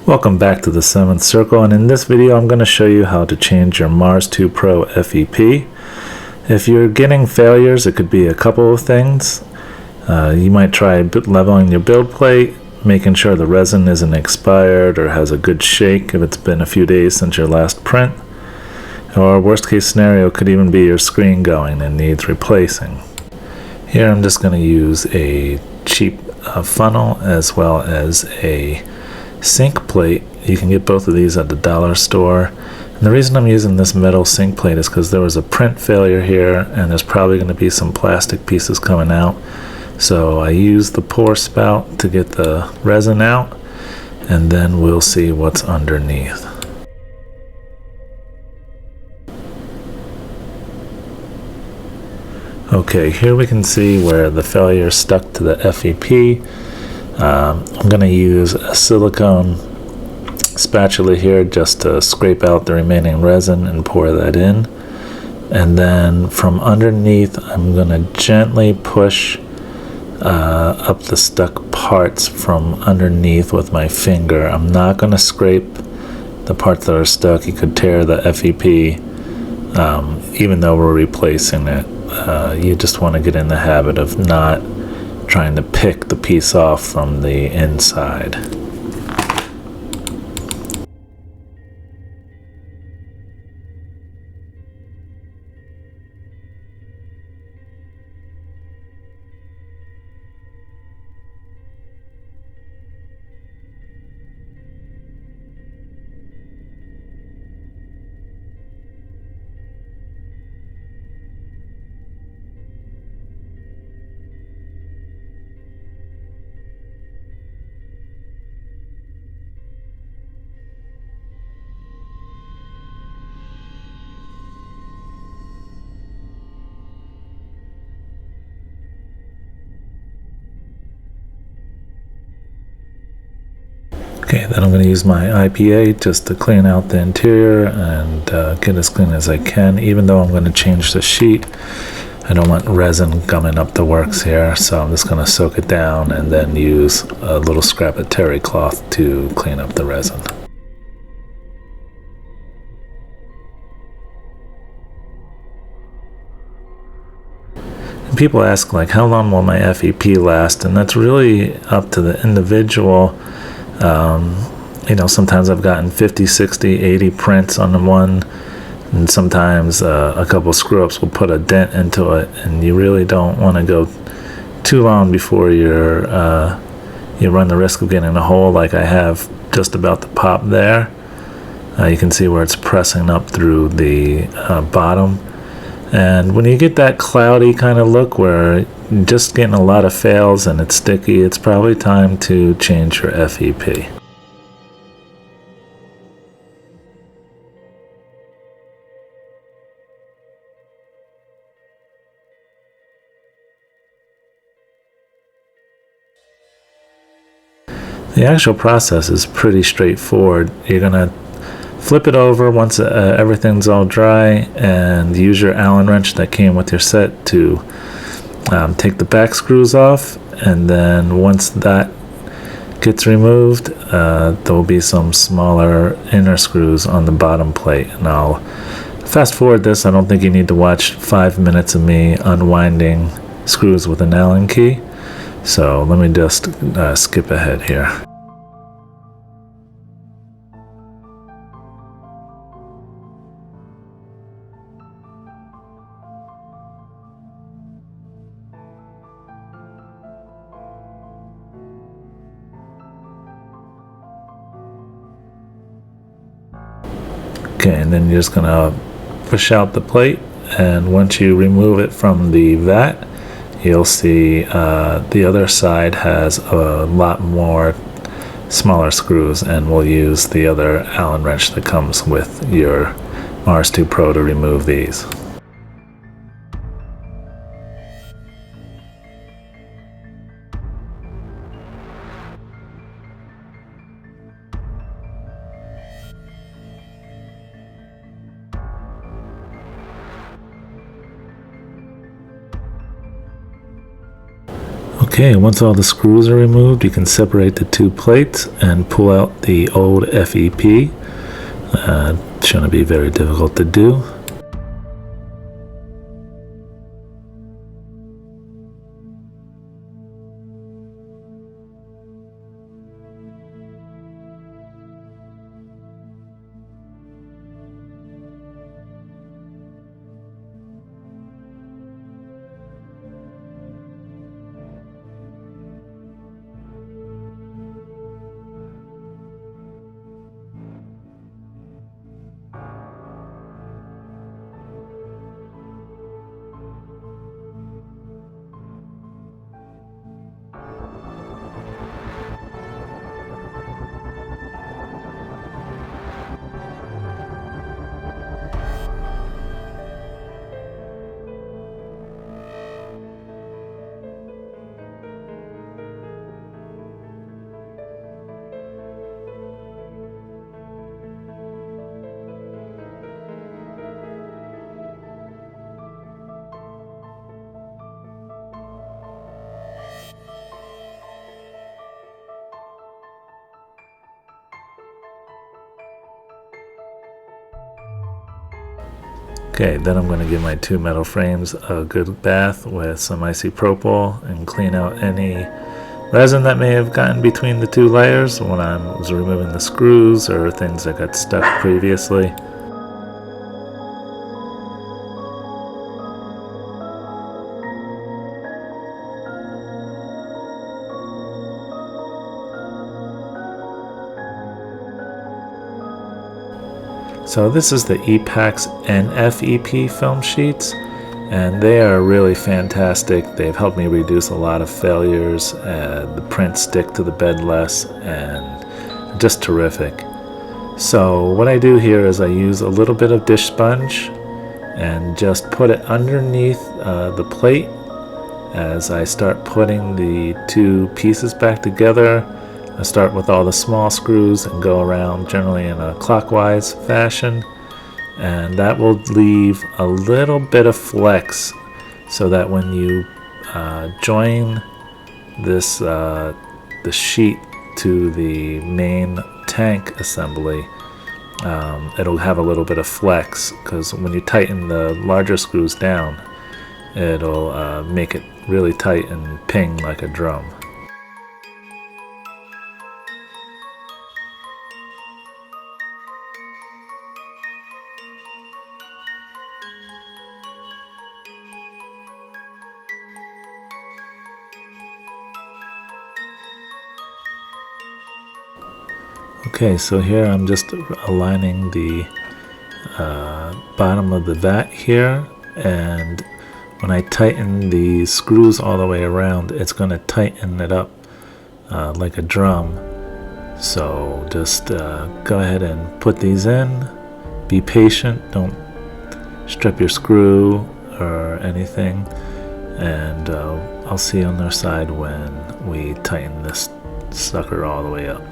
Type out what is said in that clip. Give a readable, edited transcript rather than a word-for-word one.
Welcome back to the 7th Circle, and in this video I'm going to show you how to change your Mars 2 Pro FEP. If you're getting failures, it could be a couple of things. You might try leveling your build plate, making sure the resin isn't expired or has a good shake if it's been a few days since your last print. Or worst case scenario could even be your screen going and needs replacing. Here I'm just going to use a cheap funnel as well as a sink plate. You can get both of these at the dollar store. And the reason I'm using this metal sink plate is because there was a print failure here and there's probably going to be some plastic pieces coming out. So I use the pour spout to get the resin out, and then we'll see what's underneath. Okay, here we can see where the failure stuck to the FEP. I'm going to use a silicone spatula here just to scrape out the remaining resin and pour that in. And then from underneath, I'm going to gently push up the stuck parts from underneath with my finger. I'm not going to scrape the parts that are stuck. You could tear the FEP even though we're replacing it. You just want to get in the habit of not trying to pick the piece off from the inside. Okay, then I'm going to use my IPA just to clean out the interior and get as clean as I can. Even though I'm going to change the sheet, I don't want resin gumming up the works here, so I'm just going to soak it down and then use a little scrap of terry cloth to clean up the resin. And people ask, like, how long will my FEP last? And that's really up to the individual. Sometimes I've gotten 50, 60, 80 prints on the one, and sometimes a couple screw-ups will put a dent into it, and you really don't want to go too long before you run the risk of getting a hole like I have just about to pop there. You can see where it's pressing up through the bottom. And when you get that cloudy kind of look where you're just getting a lot of fails and it's sticky, it's probably time to change your FEP. The actual process is pretty straightforward. You're going to flip it over once everything's all dry and use your Allen wrench that came with your set to take the back screws off, and then once that gets removed, there will be some smaller inner screws on the bottom plate. And I'll fast forward this. I don't think you need to watch 5 minutes of me unwinding screws with an Allen key, so let me just skip ahead here. Okay, and then you're just going to push out the plate, and once you remove it from the vat, you'll see the other side has a lot more smaller screws, and we'll use the other Allen wrench that comes with your Mars 2 Pro to remove these. Okay, once all the screws are removed, you can separate the two plates and pull out the old FEP. Shouldn't be very difficult to do. Okay, then I'm going to give my two metal frames a good bath with some isopropyl and clean out any resin that may have gotten between the two layers when I was removing the screws or things that got stuck previously. So this is the EPAX NFEP film sheets, and they are really fantastic. They've helped me reduce a lot of failures, the prints stick to the bed less, and just terrific. So what I do here is I use a little bit of dish sponge and just put it underneath the plate as I start putting the two pieces back together. I start with all the small screws and go around generally in a clockwise fashion, and that will leave a little bit of flex so that when you join this the sheet to the main tank assembly, it'll have a little bit of flex, because when you tighten the larger screws down, it'll make it really tight and ping like a drum. Okay, so here I'm just aligning the bottom of the vat here, and when I tighten the screws all the way around, it's going to tighten it up like a drum. So just go ahead and put these in. Be patient, don't strip your screw or anything, and I'll see you on the other side when we tighten this sucker all the way up.